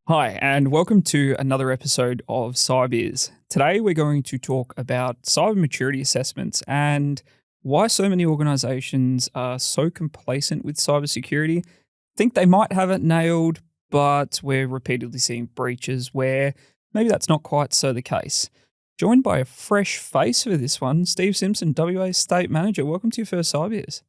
Hi, and welcome to another episode of Cybeers. Today, we're going to talk about cyber maturity assessments and why so many organizations are so complacent with cybersecurity. Think they might have it nailed, but we're repeatedly seeing breaches where maybe that's not quite so the case. Joined by a fresh face for this one, Steve Simpson, WA State Manager. Welcome to your first Cybeers.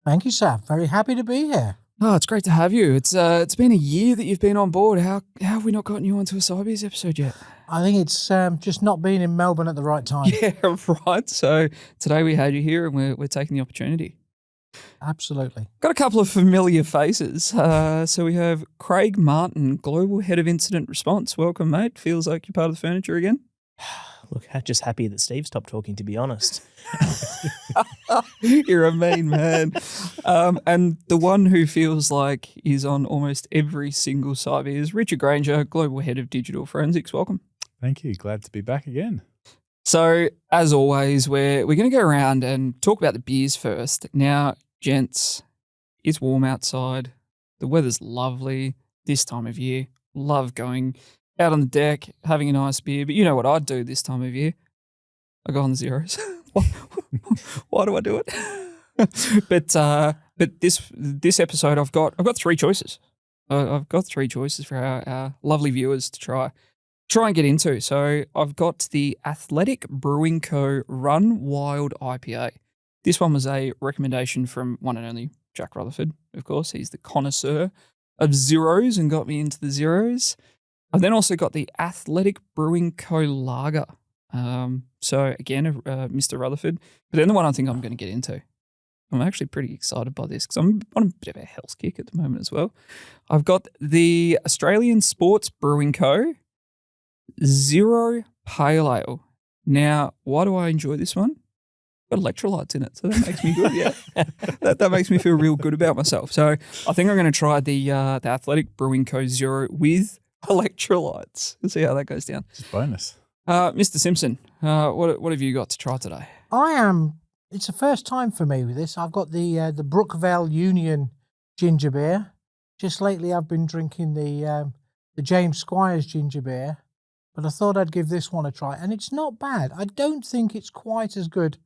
Thank you, sir. Very happy to be here. Oh, it's great to have you. It's been a year that you've been on board. How have we not gotten you onto a Cybeers episode yet? I think it's just not being in Melbourne at the right time. Yeah, right. So today we had you here and we're taking the opportunity. Absolutely. Got a couple of familiar faces. So we have Craig Martin, Global Head of Incident Response. Welcome, mate. Feels like you're part of the furniture again. Look, just happy that Steve stopped talking, to be honest. You're a mean man. And the one who feels like he's on almost every single Cyber is Richard Grainger, Global Head of Digital Forensics. Welcome. Thank you. Glad to be back again. So, as always, we're going to go around and talk about the beers first. Now, gents, it's warm outside. The weather's lovely this time of year. Love going out on the deck, having a nice beer. But you know what I'd do this time of year? I go on the zeros. Why do I do it? But this episode, I've got three choices. I've got three choices for our lovely viewers to try and get into. So I've got the Athletic Brewing Co. Run Wild IPA. This one was a recommendation from one and only Jack Rutherford, of course. He's the connoisseur of zeros and got me into the zeros. I've then also got the Athletic Brewing Co. Lager. So again, Mr. Rutherford. But then the one I think I'm going to get into. I'm actually pretty excited by this because I'm on a bit of a health kick at the moment as well. I've got the Australian Sports Brewing Co. Zero Pale Ale. Now, why do I enjoy this one? Got electrolytes in it, so that makes me good. Yeah, that makes me feel real good about myself. So I think I'm going to try the Athletic Brewing Co. Zero with electrolytes. We'll see how that goes down. It's a bonus. Mr. Simpson, what have you got to try today? It's the first time for me with this. I've got the Brookvale Union ginger beer. Just lately I've been drinking the James Squires ginger beer, but I thought I'd give this one a try. And it's not bad. I don't think it's quite as good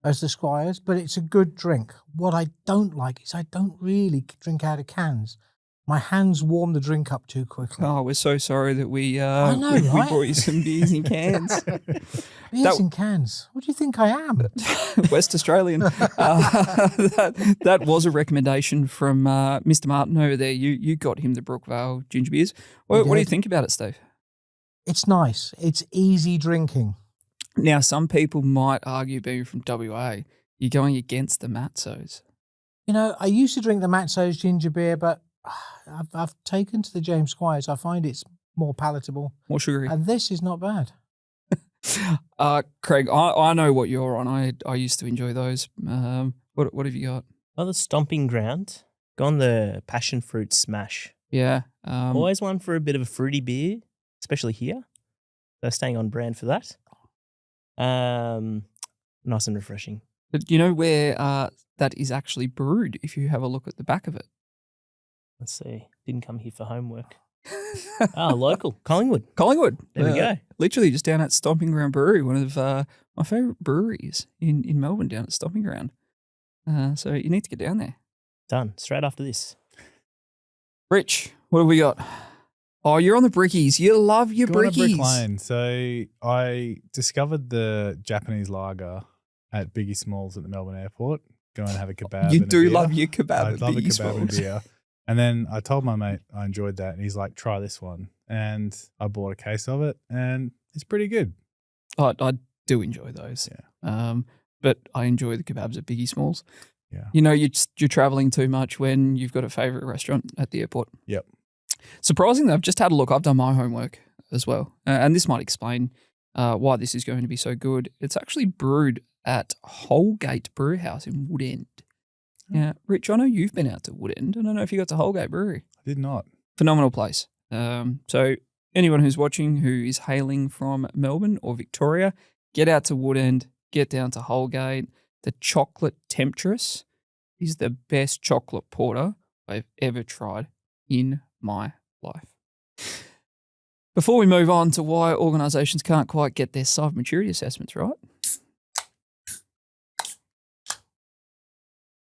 as the Squires, but it's a good drink. What I don't like is I don't really drink out of cans. My hands warm the drink up too quickly. Oh, we're so sorry that we right? we brought you some beers in cans. Beers in cans? What do you think I am? West Australian. That was a recommendation from Mr. Martin over there. You got him the Brookvale ginger beers. What do you think about it, Steve? It's nice. It's easy drinking. Now, some people might argue, being from WA, you're going against the Matsos. You know, I used to drink the Matsos ginger beer, but I've taken to the James Squires. I find it's more palatable. More sugary. And this is not bad. Craig, I know what you're on. I used to enjoy those. What have you got? Well, the Stomping Ground. Gone the Passion Fruit Smash. Yeah. Always one for a bit of a fruity beer, especially here. They're staying on brand for that. Nice and refreshing. But you know where that is actually brewed if you have a look at the back of it? Let's see. Didn't come here for homework. Local. Collingwood. There we go. Literally just down at Stomping Ground Brewery, one of my favourite breweries in Melbourne, down at Stomping Ground. So you need to get down there. Done. Straight after this. Rich, what have we got? Oh, you're on the brickies. You love your Going brickies. to Brick Lane. So I discovered the Japanese lager at Biggie Smalls at the Melbourne airport. Go and have a kebab. You and a do beer. love your kebab. I love a Biggie kebab and a Smalls. beer. And then I told my mate I enjoyed that, and he's like, "Try this one." And I bought a case of it, and it's pretty good. I do enjoy those. Yeah. But I enjoy the kebabs at Biggie Smalls. Yeah. You know, you're traveling too much when you've got a favourite restaurant at the airport. Yep. Surprisingly, I've just had a look. I've done my homework as well. And this might explain why this is going to be so good. It's actually brewed at Holgate Brewhouse in Woodend. Now, Rich, I know you've been out to Woodend. I don't know if you got to Holgate Brewery. I did not. Phenomenal place. So anyone who's watching who is hailing from Melbourne or Victoria, get out to Woodend, get down to Holgate. The Chocolate Temptress is the best chocolate porter I've ever tried in my life. Before we move on to why organisations can't quite get their cyber maturity assessments right,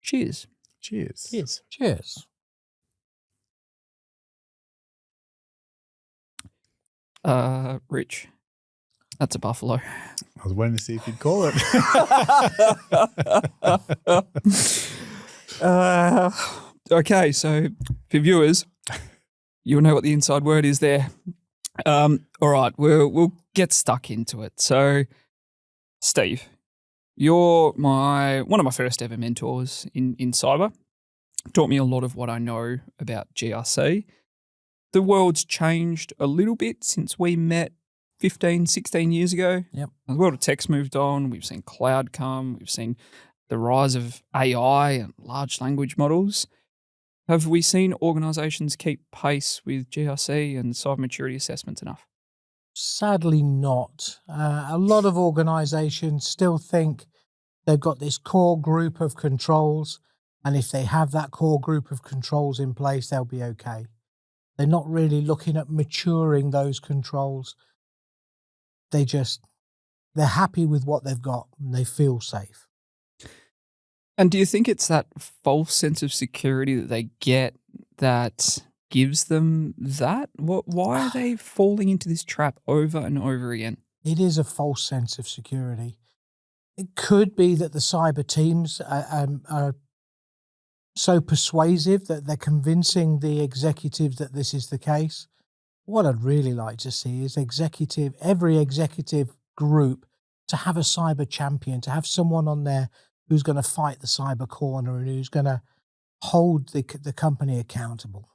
cheers. Cheers. Cheers. Cheers. Rich, that's a buffalo. I was waiting to see if you'd call it. Okay, so for viewers, you'll know what the inside word is there. All right, we'll get stuck into it. So, Steve, you're one of my first ever mentors in cyber. Taught me a lot of what I know about GRC. The world's changed a little bit since we met 15, 16 years ago. Yep. The world of tech's moved on. We've seen cloud come. We've seen the rise of AI and large language models. Have we seen organisations keep pace with GRC and cyber maturity assessments enough? Sadly not. A lot of organisations still think they've got this core group of controls, and if they have that core group of controls in place, they'll be okay. They're not really looking at maturing those controls. They're happy with what they've got and they feel safe. And do you think it's that false sense of security that they get that gives them that? Why are they falling into this trap over and over again? It is a false sense of security. It could be that the cyber teams are so persuasive that they're convincing the executive that this is the case. What I'd really like to see is every executive group to have a cyber champion, to have someone on there who's going to fight the cyber corner and who's going to hold the company accountable.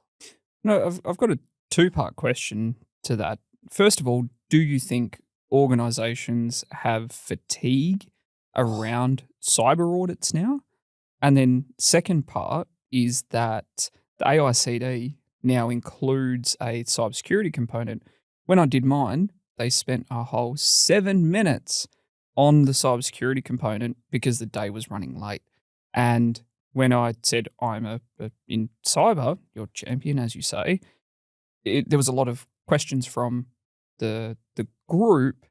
No, I've got a two-part question to that. First of all, do you think organisations have fatigue around cyber audits now? And then second part is that the AICD now includes a cybersecurity component. When I did mine, they spent a whole 7 minutes on the cybersecurity component because the day was running late. And when I said I'm in cyber, your champion, as you say, there was a lot of questions from the group,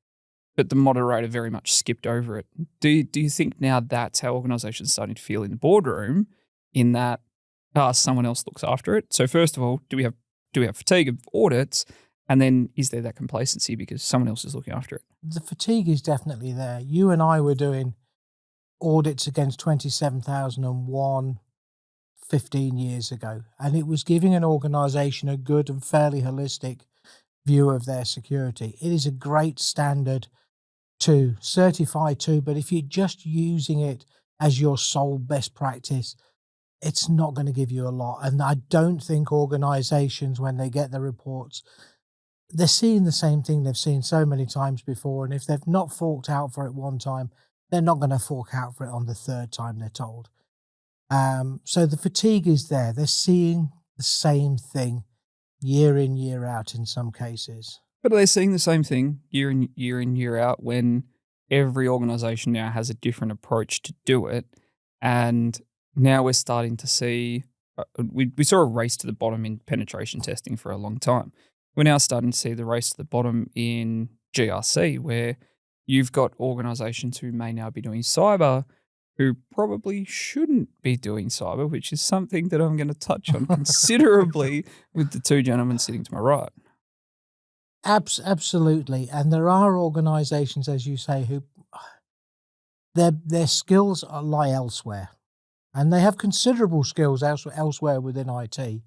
but the moderator very much skipped over it. Do you think now that's how organisations are starting to feel in the boardroom, in that someone else looks after it? So first of all, do we have fatigue of audits? And then is there that complacency because someone else is looking after it? The fatigue is definitely there. You and I were doing audits against 27001 15 years ago, and it was giving an organisation a good and fairly holistic view of their security. It is a great standard to certify to, but if you're just using it as your sole best practice, it's not going to give you a lot. And I don't think organisations, when they get the reports, they're seeing the same thing they've seen so many times before. And if they've not forked out for it one time, they're not going to fork out for it on the third time they're told. So the fatigue is there. They're seeing the same thing year in, year out in some cases. But are they seeing the same thing year in, year out when every organisation now has a different approach to do it? And now we're starting to see, we saw a race to the bottom in penetration testing for a long time. We're now starting to see the race to the bottom in GRC, where you've got organisations who may now be doing cyber who probably shouldn't be doing cyber, which is something that I'm going to touch on considerably with the two gentlemen sitting to my right. Absolutely. And there are organisations, as you say, who their skills lie elsewhere. And they have considerable skills elsewhere within IT.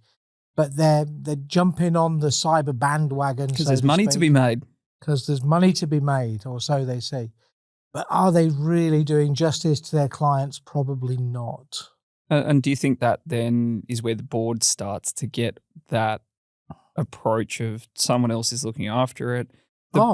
But they're jumping on the cyber bandwagon. Because there's money to be made. Because there's money to be made, or so they say. But are they really doing justice to their clients? Probably not. And do you think that then is where the board starts to get that approach of someone else is looking after it? The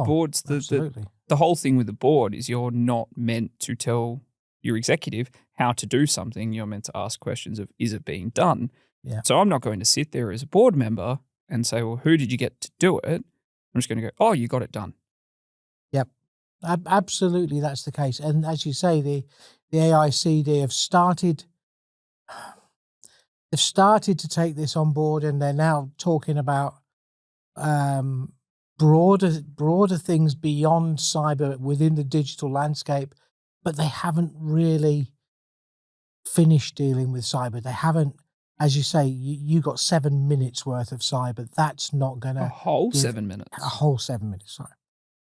whole thing with the board is you're not meant to tell your executive how to do something. You're meant to ask questions of, is it being done? Yeah. So I'm not going to sit there as a board member and say, well, who did you get to do it? I'm just going to go, oh, you got it done. Yep. Absolutely, that's the case. And as you say, the AICD have started to take this on board, and they're now talking about broader things beyond cyber within the digital landscape, but they haven't really finished dealing with cyber. They haven't, as you say, you got 7 minutes worth of cyber. That's not going to A whole 7 minutes. A whole 7 minutes, sorry.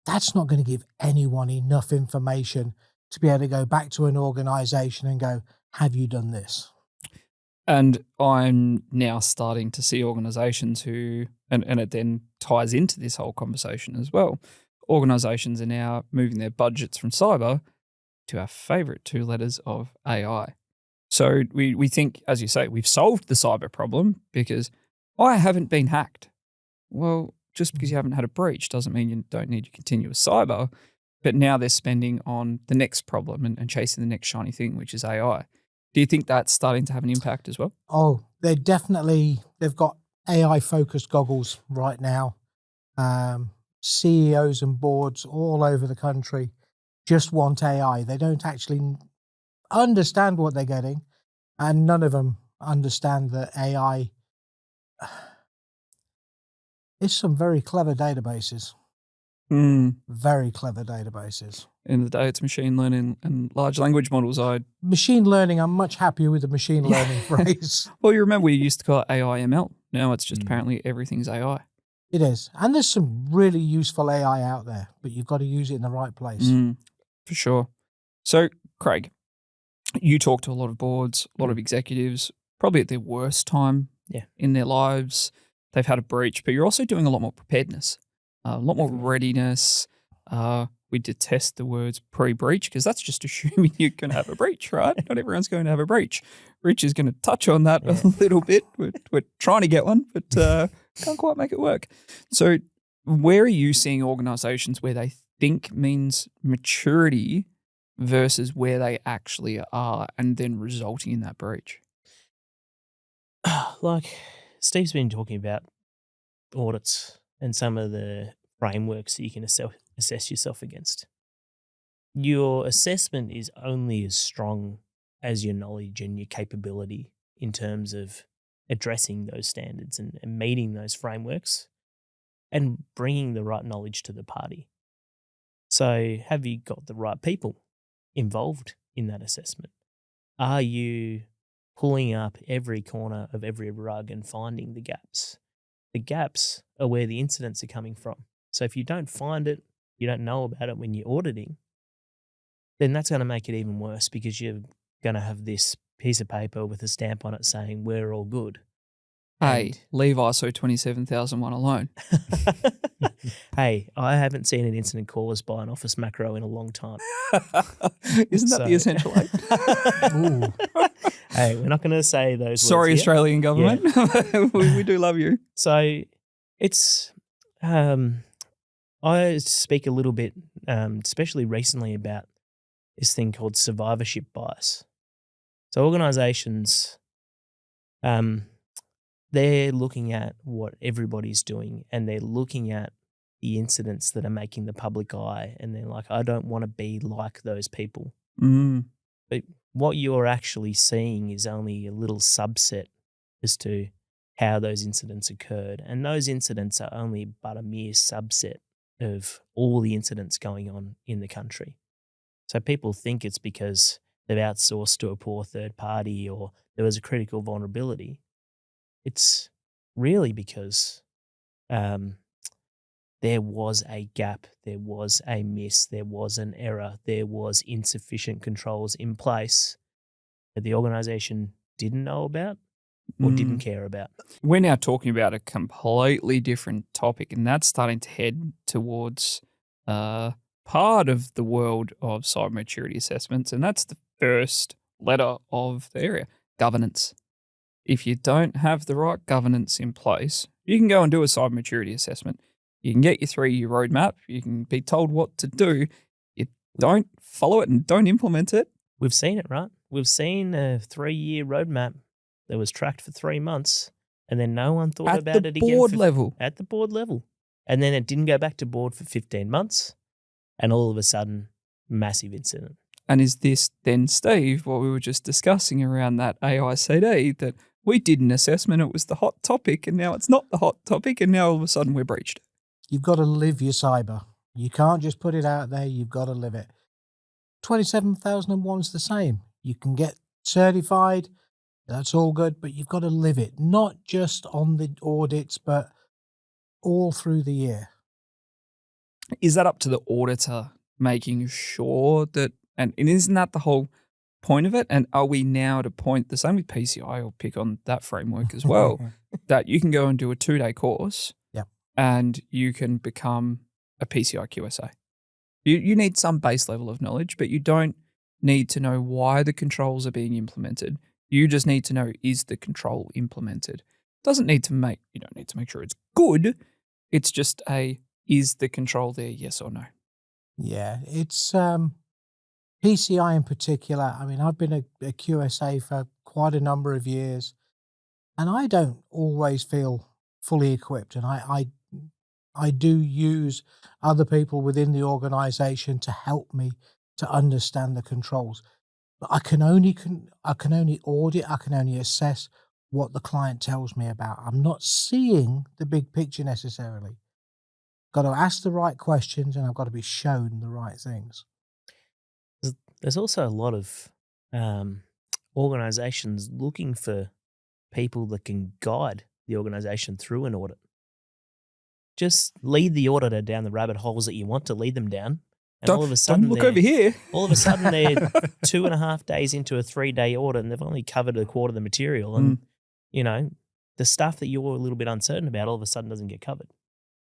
That's not going to give anyone enough information to be able to go back to an organization and go, have you done this? And I'm now starting to see organizations who, and it then ties into this whole conversation as well. Organizations are now moving their budgets from cyber to our favorite 2 letters of AI. So we think, as you say, we've solved the cyber problem because I haven't been hacked. Well, just because you haven't had a breach doesn't mean you don't need your continuous cyber. But now they're spending on the next problem and chasing the next shiny thing, which is AI. Do you think that's starting to have an impact as well? Oh, they've got AI-focused goggles right now. CEOs and boards all over the country just want AI. They don't actually understand what they're getting, and none of them understand that AI is some very clever databases. Very clever databases. In the day, it's machine learning and large language models. Machine learning, I'm much happier with the machine learning phrase. Well, you remember we used to call it AI/ML. Now it's just apparently everything's AI. It is. And there's some really useful AI out there, but you've got to use it in the right place. For sure. So, Craig, you talk to a lot of boards, a lot of executives, probably at their worst time in their lives. They've had a breach, but you're also doing a lot more preparedness, a lot more readiness. We detest the words pre-breach because that's just assuming you're going to have a breach, right? Not everyone's going to have a breach. Rich is going to touch on that a little bit. We're trying to get one, but can't quite make it work. So where are you seeing organizations where they think means maturity versus where they actually are and then resulting in that breach? Like Steve's been talking about audits and some of the frameworks that you can assess yourself against. Your assessment is only as strong as your knowledge and your capability in terms of addressing those standards and meeting those frameworks and bringing the right knowledge to the party. So have you got the right people involved in that assessment? Are you pulling up every corner of every rug and finding the gaps? The gaps are where the incidents are coming from. So if you don't find it, you don't know about it when you're auditing, then that's going to make it even worse because you're going to have this piece of paper with a stamp on it saying we're all good. Hey, leave ISO 27001 alone. Hey, I haven't seen an incident caused by an office macro in a long time. Isn't that the essential eight? Hey, we're not going to say those Sorry, words Australian government. Yeah. we do love you. So it's, I speak a little bit, especially recently, about this thing called survivorship bias. So organizations, they're looking at what everybody's doing and they're looking at the incidents that are making the public eye and they're like, I don't want to be like those people. But what you're actually seeing is only a little subset as to how those incidents occurred. And those incidents are only but a mere subset of all the incidents going on in the country. So people think it's because they've outsourced to a poor third party or there was a critical vulnerability. It's really because there was a gap, there was a miss, there was an error, there was insufficient controls in place that the organisation didn't know about or didn't care about. We're now talking about a completely different topic, and that's starting to head towards part of the world of cyber maturity assessments, and that's the first letter of the area, governance. If you don't have the right governance in place, you can go and do a cyber maturity assessment. You can get your 3-year roadmap. You can be told what to do. You don't follow it and don't implement it. We've seen it, right? We've seen a 3-year roadmap that was tracked for 3 months and then no one thought about it again. At the board level. And then it didn't go back to board for 15 months and all of a sudden, massive incident. And is this then, Steve, what we were just discussing around that AICD, that we did an assessment, it was the hot topic, and now it's not the hot topic, and now all of a sudden we're breached? You've got to live your cyber. You can't just put it out there. You've got to live it. 27001's the same. You can get certified. That's all good, but you've got to live it, not just on the audits, but all through the year. Is that up to the auditor making sure that, and isn't that the whole point of it? And are we now at a point, the same with PCI, I'll pick on that framework as well, that you can go and do a 2-day course and you can become a PCI QSA. You need some base level of knowledge, but you don't need to know why the controls are being implemented. You just need to know, is the control implemented? You don't need to make sure it's good. It's just is the control there, yes or no? Yeah, it's PCI in particular. I mean, I've been a QSA for quite a number of years, and I don't always feel fully equipped. And I do use other people within the organization to help me to understand the controls. But I can only audit, I can only assess what the client tells me about. I'm not seeing the big picture necessarily. Got to ask the right questions, and I've got to be shown the right things. There's also a lot of organizations looking for people that can guide the organization through an audit. Just lead the auditor down the rabbit holes that you want to lead them down. And all of a sudden, don't look over here. All of a sudden, they're 2.5 days into a 3-day audit, and they've only covered a quarter of the material. And, the stuff that you're a little bit uncertain about all of a sudden doesn't get covered.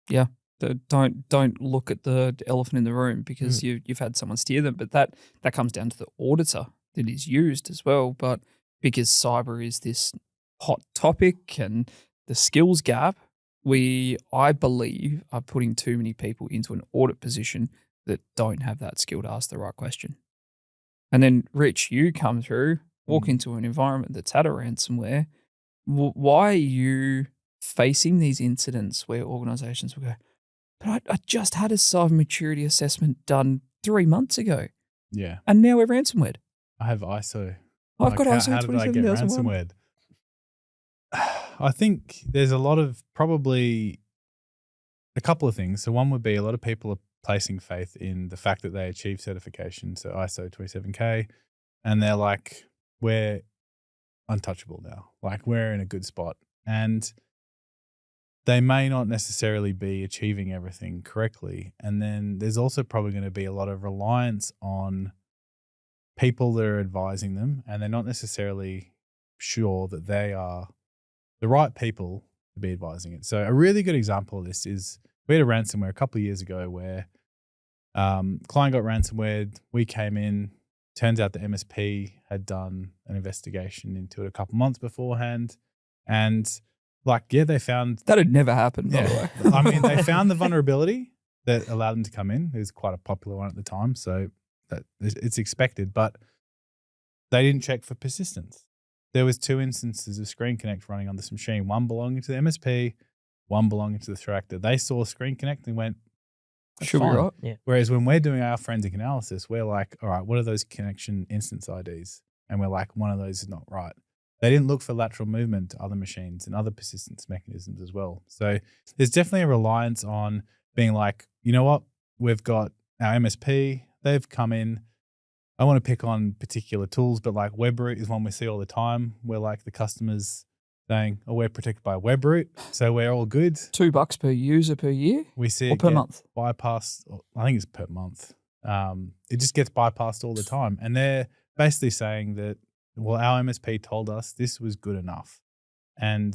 Yeah. Don't look at the elephant in the room because you've had someone steer them. But that comes down to the auditor that is used as well. But because cyber is this hot topic and the skills gap, I believe, are putting too many people into an audit position that don't have that skill to ask the right question. And then, Rich, you come through, walk into an environment that's had a ransomware. Why are you facing these incidents where organizations will go, but I just had a cyber maturity assessment done 3 months ago. Yeah. And now we're ransomware. I have ISO. I've got ISO How did I get 27001. ransomware? I think there's a lot of, probably a couple of things. So one would be a lot of people are placing faith in the fact that they achieve certification, so ISO 27K, and they're like, we're untouchable now. Like, we're in a good spot. And they may not necessarily be achieving everything correctly. And then there's also probably going to be a lot of reliance on people that are advising them, and they're not necessarily sure that they are the right people to be advising it. So a really good example of this is we had a ransomware a couple of years ago where client got ransomware. We came in. Turns out the MSP had done an investigation into it a couple months beforehand. And they found... That had never happened, by the way. I mean, they found the vulnerability that allowed them to come in. It was quite a popular one at the time, so that it's expected. But they didn't check for persistence. There was 2 instances of Screen Connect running on this machine, one belonging to the MSP, one belonging to the threat actor. They saw Screen Connect and went, should be right. Yeah. Whereas when we're doing our forensic analysis, we're like, all right, what are those connection instance IDs? And we're like, one of those is not right. They didn't look for lateral movement to other machines and other persistence mechanisms as well. So there's definitely a reliance on being like, you know what, we've got our MSP, they've come in. I want to pick on particular tools, but like WebRoot is one we see all the time where like the customers saying, oh, we're protected by WebRoot, so we're all good. $2 per user per year? We see or it per month? bypassed. I think it's per month. It just gets bypassed all the time. And they're basically saying that, well, our MSP told us this was good enough. And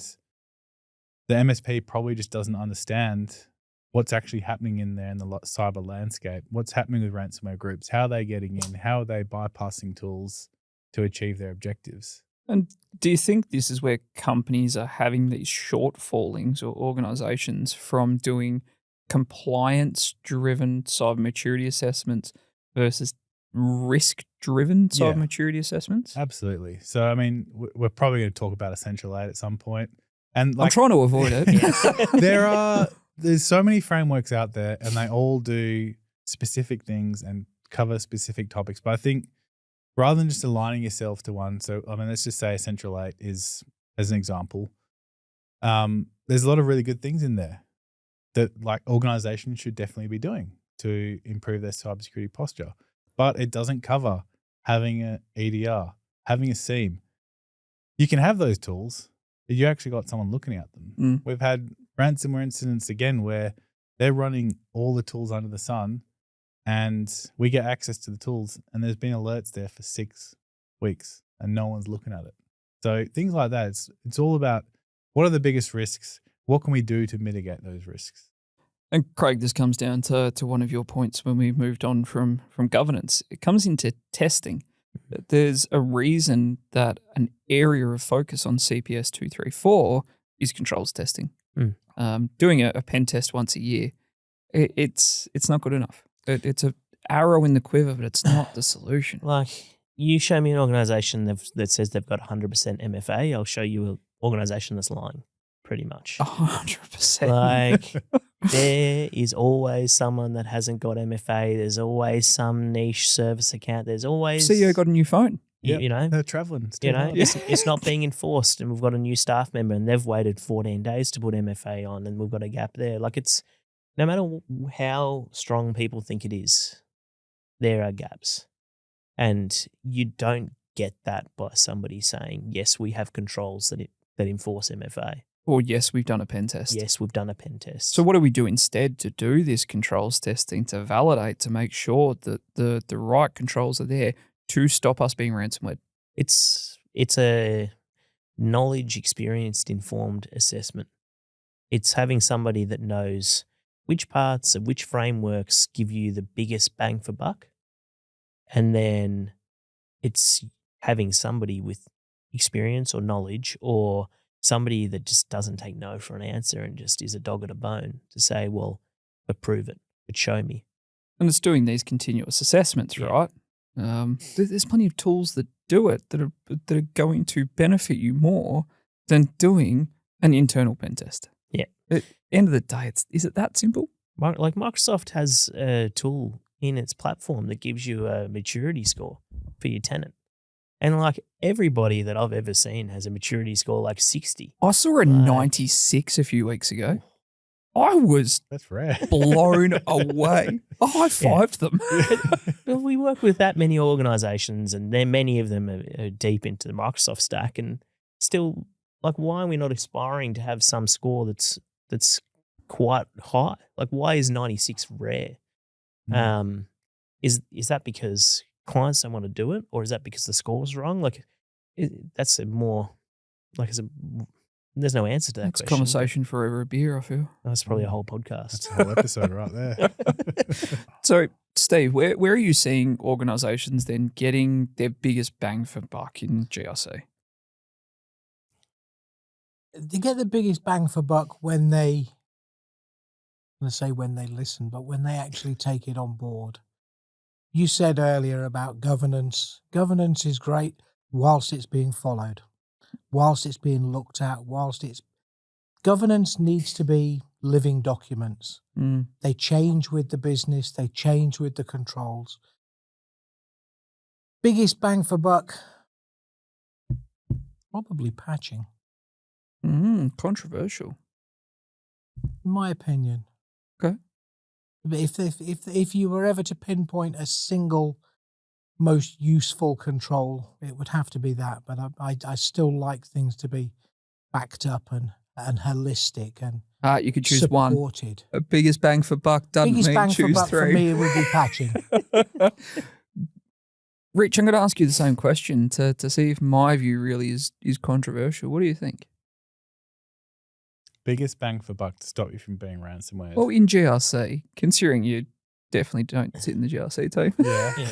the MSP probably just doesn't understand what's actually happening in there in the cyber landscape, what's happening with ransomware groups, how are they getting in, how are they bypassing tools to achieve their objectives. And do you think this is where companies are having these shortfallings, or organizations, from doing compliance-driven cyber maturity assessments versus risk-driven cyber maturity assessments? Absolutely. So, I mean, we're probably going to talk about Essential 8 at some point. And like, I'm trying to avoid it. There's so many frameworks out there, and they all do specific things and cover specific topics. But I think rather than just aligning yourself to one, so I mean, let's just say Essential 8 is, as an example, there's a lot of really good things in there. that like organizations should definitely be doing to improve their cybersecurity posture. But it doesn't cover having an EDR, having a SIEM. You can have those tools, but you actually got someone looking at them. We've had ransomware incidents again where they're running all the tools under the sun and we get access to the tools and there's been alerts there for 6 weeks and no one's looking at it. So things like that, it's all about what are the biggest risks? What can we do to mitigate those risks? And Craig, this comes down to one of your points when we moved on from governance. It comes into testing. There's a reason that an area of focus on CPS 234 is controls testing. Doing a pen test once a year, it's not good enough. It's an arrow in the quiver, but it's not the solution. Like, you show me an organization that says they've got 100% MFA, I'll show you an organization that's lying, pretty much. 100%. Like, there is always someone that hasn't got MFA. There's always some niche service account. There's always... CEO got a new phone. You know, they're traveling. It's not being enforced, and we've got a new staff member, and they've waited 14 days to put MFA on, and we've got a gap there. Like, it's no matter how strong people think it is, there are gaps, and you don't get that by somebody saying, "Yes, we have controls that enforce MFA." Or yes, we've done a pen test. Yes, we've done a pen test. So what do we do instead to do this controls testing, to validate, to make sure that the right controls are there to stop us being ransomware? It's a knowledge, experienced, informed assessment. It's having somebody that knows which parts of which frameworks give you the biggest bang for buck. And then it's having somebody with experience or knowledge, or somebody that just doesn't take no for an answer and just is a dog at a bone to say, well, but prove it, but show me. And it's doing these continuous assessments, right? There's plenty of tools that do it that are going to benefit you more than doing an internal pen test. Yeah. At the end of the day, is it that simple? Like, Microsoft has a tool in its platform that gives you a maturity score for your tenant. And like, everybody that I've ever seen has a maturity score like 60. I saw a 96 a few weeks ago. I was That's rare. blown away. I high-fived them. But we work with that many organizations, and many of them are deep into the Microsoft stack, and still, like, why are we not aspiring to have some score that's quite high? Like, why is 96 rare? Is that because clients don't want to do it, or is that because the score's wrong? Like, that's a more like there's no answer to that It's question. a conversation for over a beer, I feel. That's probably a whole podcast. That's a whole episode right there. So, Steve, where are you seeing organizations then getting their biggest bang for buck in GRC? They get the biggest bang for buck when they, I'm going to say when they listen, but when they actually take it on board. You said earlier about governance. Governance is great whilst it's being followed, whilst it's being looked at, governance needs to be living documents. They change with the business, they change with the controls. Biggest bang for buck, probably patching. Controversial. In my opinion. Okay. But if you were ever to pinpoint a single most useful control, it would have to be that. But I still like things to be backed up and holistic and You could choose supported. one. A biggest bang for buck doesn't Biggest mean bang for choose buck three. for me would be patching. Rich, I'm going to ask you the same question to see if my view really is controversial. What do you think? Biggest bang for buck to stop you from being ransomware. Well, in GRC, considering you definitely don't sit in the GRC team. Yeah.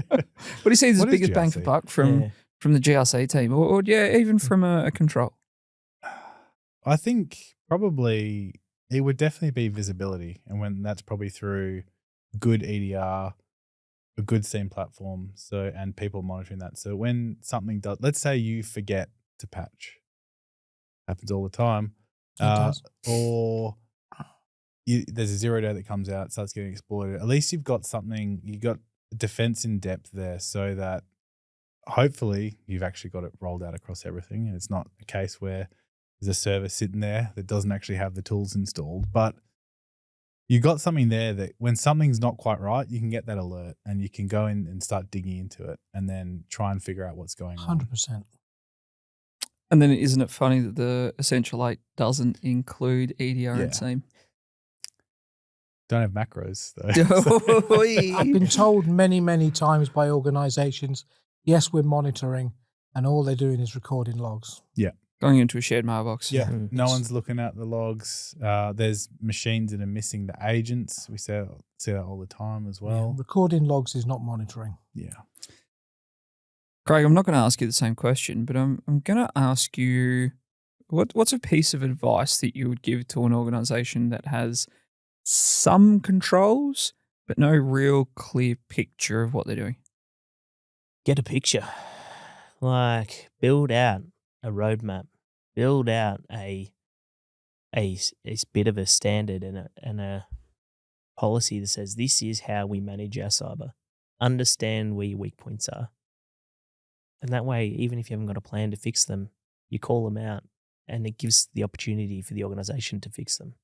What do you see as the What is biggest bang for GRC? buck from the GRC team, or even from a control? I think probably it would definitely be visibility, and when that's probably through good EDR, a good SIEM platform, and people monitoring that. So when something does, let's say you forget to patch, happens all the time, or there's a 0-day that comes out, starts getting exploited. At least you've got something, you got defense in depth there, so that hopefully you've actually got it rolled out across everything, and it's not a case where there's a server sitting there that doesn't actually have the tools installed. But you got something there that when something's not quite right, you can get that alert and you can go in and start digging into it and then try and figure out what's going on. 100%. And then isn't it funny that the Essential 8 doesn't include EDR Yeah. and SIEM? Don't have macros though. I've been told many, many times by organisations, yes, we're monitoring, and all they're doing is recording logs. Going into a shared mailbox. Yeah, Mm. no one's looking at the logs. There's machines that are missing the agents. We see that all the time as Yeah, well. recording logs is not monitoring. Yeah. Craig, I'm not going to ask you the same question, but I'm going to ask you what's a piece of advice that you would give to an organisation that has some controls but no real clear picture of what they're doing? Get a picture. Like, build out a roadmap. Build out a bit of a standard and a policy that says this is how we manage our cyber. Understand where your weak points are. And that way, even if you haven't got a plan to fix them, you call them out and it gives the opportunity for the organisation to fix them.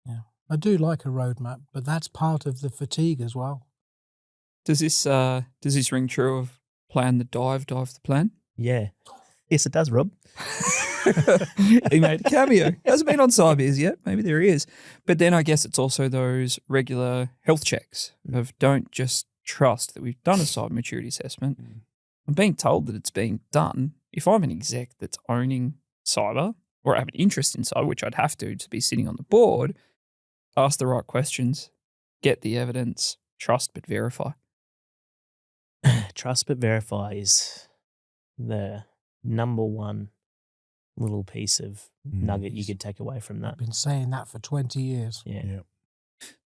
Yeah, I do like a roadmap, but that's part of the fatigue as well. Does this ring true of plan the dive the plan? Yeah. Yes, it does, Rob. He made a cameo. Hasn't been on Cybeers yet. Maybe there is. But then I guess it's also those regular health checks of don't just trust that we've done a cyber maturity assessment. I'm being told that it's being done. If I'm an exec that's owning cyber or I have an interest in cyber, which I'd have to be sitting on the board, ask the right questions, get the evidence, trust but verify. Trust but verify is the number one little piece of nugget you could take away from that. I've been saying that for 20 years. Yeah.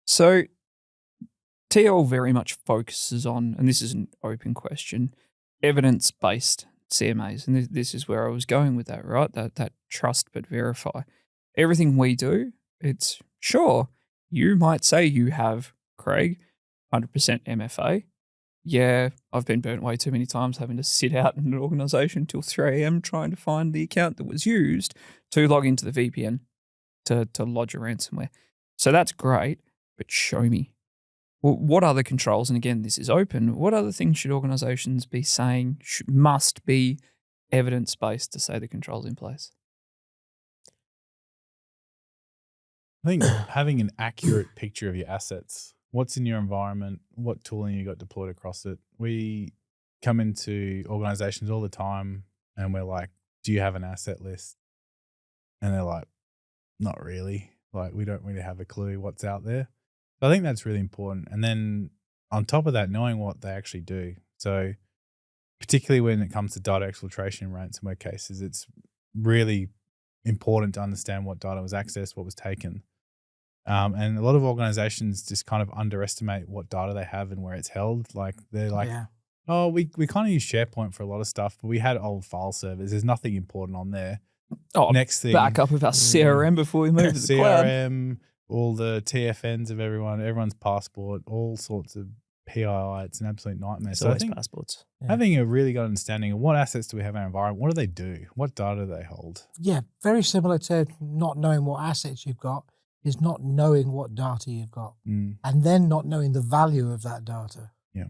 So TL very much focuses on, and this is an open question, evidence-based CMAs. And this is where I was going with that, right? That trust but verify. Everything we do, it's sure, you might say you have, Craig, 100% MFA. Yeah, I've been burnt way too many times having to sit out in an organisation till 3 a.m. trying to find the account that was used to log into the VPN to lodge a ransomware. So that's great, but show me. Well, what other controls, and again, this is open, what other things should organisations be saying must be evidence-based to say the control's in place? I think having an accurate picture of your assets, what's in your environment, what tooling you got deployed across it. We come into organizations all the time and we're like, do you have an asset list? And they're like, not really. Like, we don't really have a clue what's out there. So I think that's really important. And then on top of that, knowing what they actually do. So particularly when it comes to data exfiltration in ransomware cases, it's really important to understand what data was accessed, what was taken. And a lot of organizations just kind of underestimate what data they have and where it's held. Like they're like, oh, we kind of use SharePoint for a lot of stuff, but we had old file servers. There's nothing important on there. Oh, next thing, backup of our CRM before we move to the cloud. CRM, all the TFNs of everyone's passport, all sorts of PII. It's an absolute nightmare. It's So I always think passports. having a really good understanding of what assets do we have in our environment, what do they do, what data do they hold? Yeah, very similar to not knowing what assets you've got is not knowing what data you've got and then not knowing the value of that data. Yeah.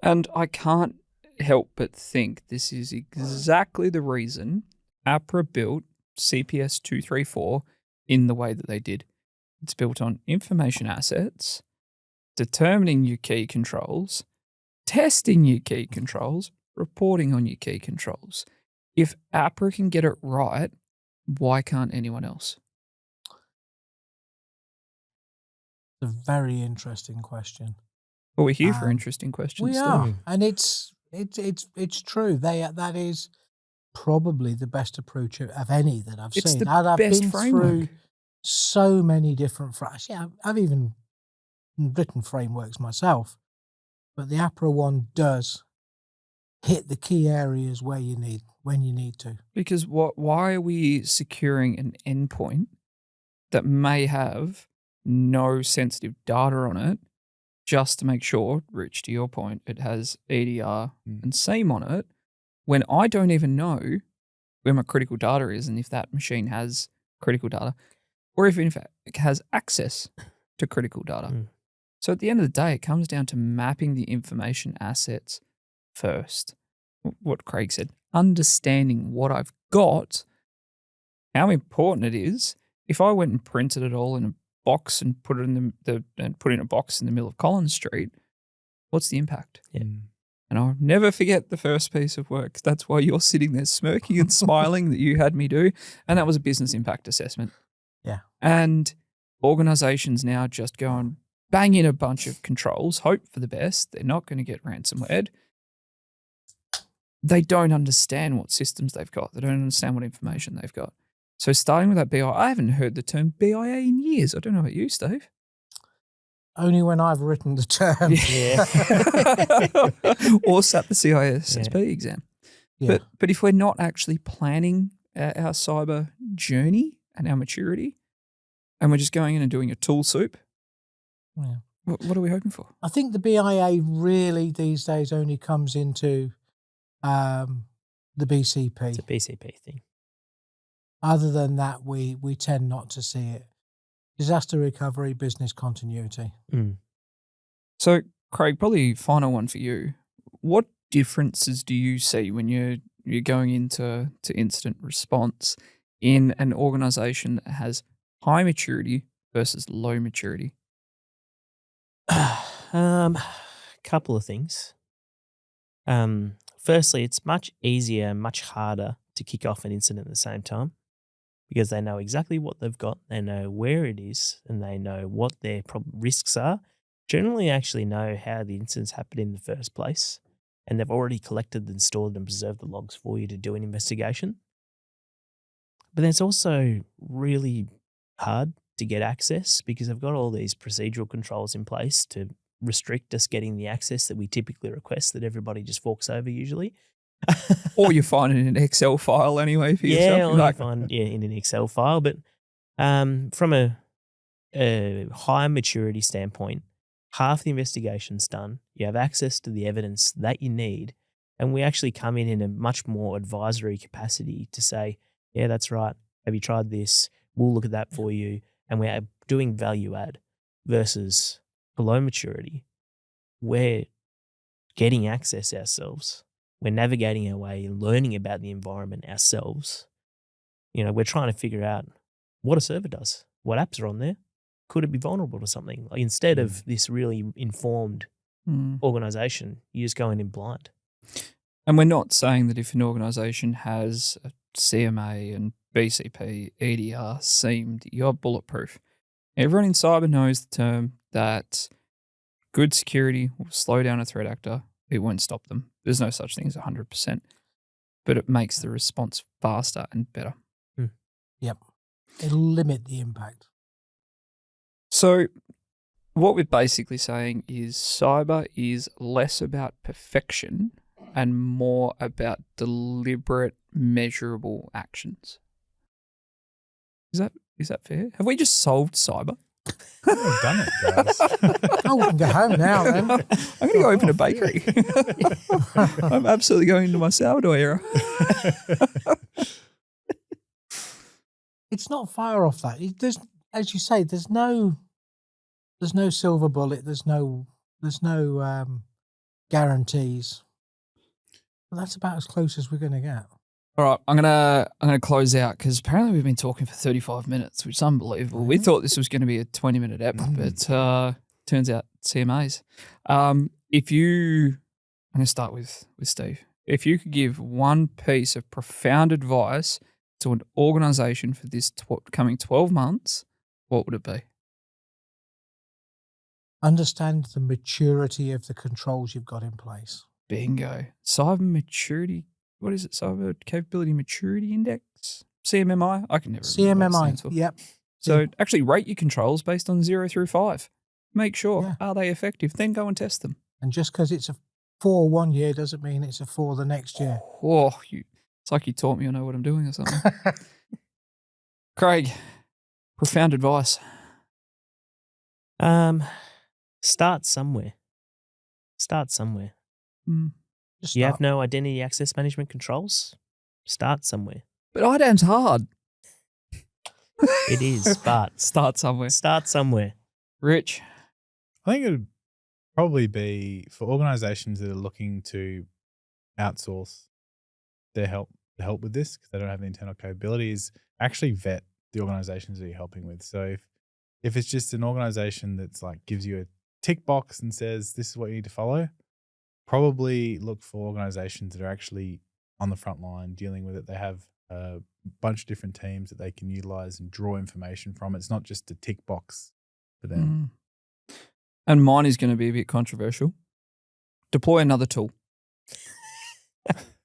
And I can't help but think this is exactly the reason APRA built CPS 234 in the way that they did. It's built on information assets, determining your key controls, testing your key controls, reporting on your key controls. If APRA can get it right, why can't anyone else? It's a very interesting question. Well, we're here for interesting questions. We are, and it's true. That is probably the best approach of any that I've It's seen. the And I've best been framework. through so many different Yeah, I've even written frameworks myself, but the APRA one does hit the key areas when you need to. Because why are we securing an endpoint that may have no sensitive data on it just to make sure, Rich, to your point, it has EDR and SIEM on it when I don't even know where my critical data is and if that machine has critical data or even if it has access to critical data. Mm. So at the end of the day, it comes down to mapping the information assets first. What Craig said, understanding what I've got, how important it is. If I went and printed it all in a box and put it in put it in a box in the middle of Collins Street, what's the impact? Yeah. And I'll never forget the first piece of work. That's why you're sitting there smirking and smiling that you had me do. And that was a business impact assessment. Yeah. And organizations now just go and bang in a bunch of controls, hope for the best. They're not going to get ransomware. They don't understand what systems they've got. They don't understand what information they've got. So starting with that BIA, I haven't heard the term BIA in years. I don't know about you, Steve. Only when I've written the term. Or sat the CISSP exam. Yeah. But if we're not actually planning our cyber journey and our maturity, and we're just going in and doing a tool soup, Yeah. what are we hoping for? I think the BIA really these days only comes into the BCP. It's a BCP thing. Other than that, we tend not to see it. Disaster recovery, business continuity. Mm. So, Craig, probably final one for you. What differences do you see when you're going into incident response in an organization that has high maturity versus low maturity? Couple of things. Firstly, it's much easier and much harder to kick off an incident at the same time because they know exactly what they've got, they know where it is, and they know what their risks are. Generally, actually know how the incidents happened in the first place, and they've already collected and stored and preserved the logs for you to do an investigation. But then it's also really hard to get access because they've got all these procedural controls in place to restrict us getting the access that we typically request that everybody just forks over usually. Or you find it in an Excel file anyway for yourself. Yeah, or you find in an Excel file. But from a high maturity standpoint, half the investigation's done. You have access to the evidence that you need. And we actually come in a much more advisory capacity to say, yeah, that's right. Have you tried this? We'll look at that for you. And we're doing value add versus below maturity. We're getting access ourselves. We're navigating our way, learning about the environment ourselves. We're trying to figure out what a server does, what apps are on there. Could it be vulnerable to something? Like instead of this really informed organization, you just go in blind. And we're not saying that if an organization has a CMA and BCP, EDR, SIEM, you're bulletproof. Everyone in cyber knows the term that good security will slow down a threat actor. It won't stop them. There's no such thing as 100%, but it makes the response faster and better. Yep. It'll limit the impact. So what we're basically saying is cyber is less about perfection and more about deliberate, measurable actions. Is that fair? Have we just solved cyber? We've done it, guys. Oh, we can go home now then. I'm going to go open a bakery. I'm absolutely going into my sourdough era. It's not far off that. There's, as you say, there's no silver bullet. There's no guarantees. But that's about as close as we're going to get. All right, I'm gonna close out because apparently we've been talking for 35 minutes, which is unbelievable. We thought this was going to be a 20-minute ep, but turns out CMAs. I'm going to start with Steve. If you could give one piece of profound advice to an organisation for this coming 12 months, what would it be? Understand the maturity of the controls you've got in place. Bingo. Cyber maturity. What is it? Cyber Capability Maturity Index? CMMI? I can never remember what it stands for. Yep. So actually rate your controls based on 0 through 5. Make sure, are they effective? Then go and test them. And just because it's a 4 one year doesn't mean it's a 4 the next year. Oh, it's like you taught me I know what I'm doing or something. Craig, profound advice. Start somewhere. Start somewhere. Just You start. have no identity access management controls? Start somewhere. But IDAM's hard. It is, but Start somewhere. start somewhere. Rich. I think it would probably be for organizations that are looking to outsource their help with this because they don't have the internal capabilities. Actually vet the organizations that you're helping with. So if it's just an organization that's like gives you a tick box and says this is what you need to follow, probably look for organizations that are actually on the front line dealing with it. They have a bunch of different teams that they can utilize and draw information from. It's not just a tick box for them. And mine is going to be a bit controversial. Deploy another tool.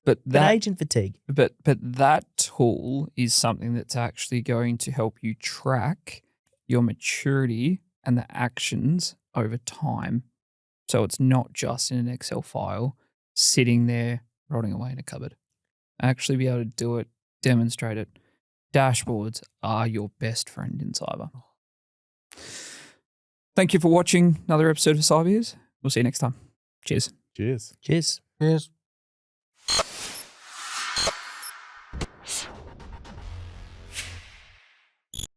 But agent fatigue. But that tool is something that's actually going to help you track your maturity and the actions over time. So it's not just in an Excel file sitting there rotting away in a cupboard. Actually be able to do it, demonstrate it. Dashboards are your best friend in cyber. Thank you for watching another episode of Cybeers. We'll see you next time. Cheers. Cheers. Cheers. Cheers.